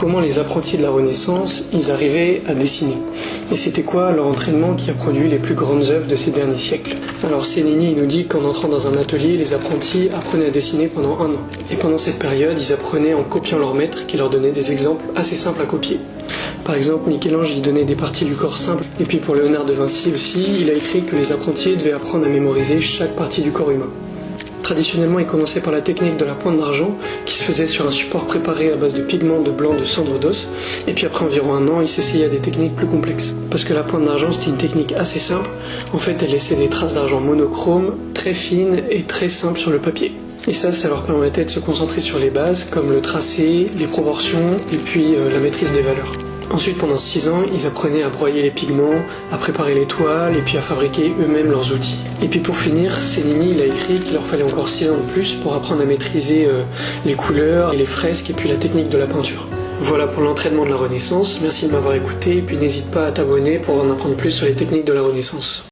comment les apprentis de la Renaissance, ils arrivaient à dessiner. Et c'était quoi leur entraînement qui a produit les plus grandes œuvres de ces derniers siècles. Alors Cennini il nous dit qu'en entrant dans un atelier, les apprentis apprenaient à dessiner pendant 1 an. Et pendant cette période, ils apprenaient en copiant leur maître qui leur donnait des exemples assez simples à copier. Par exemple, Michel-Ange il donnait des parties du corps simples. Et puis pour Léonard de Vinci aussi, il a écrit que les apprentis devaient apprendre à mémoriser chaque partie du corps humain. Traditionnellement, il commençait par la technique de la pointe d'argent, qui se faisait sur un support préparé à base de pigments de blanc de cendre d'os, et puis après environ 1 an, il s'essayait à des techniques plus complexes. Parce que la pointe d'argent, c'était une technique assez simple, en fait, elle laissait des traces d'argent monochrome, très fines et très simples sur le papier. Et ça leur permettait de se concentrer sur les bases, comme le tracé, les proportions, et puis la maîtrise des valeurs. Ensuite, pendant 6 ans, ils apprenaient à broyer les pigments, à préparer les toiles et puis à fabriquer eux-mêmes leurs outils. Et puis pour finir, Cennini il a écrit qu'il leur fallait encore 6 ans de plus pour apprendre à maîtriser les couleurs et les fresques et puis la technique de la peinture. Voilà pour l'entraînement de la Renaissance, merci de m'avoir écouté et puis n'hésite pas à t'abonner pour en apprendre plus sur les techniques de la Renaissance.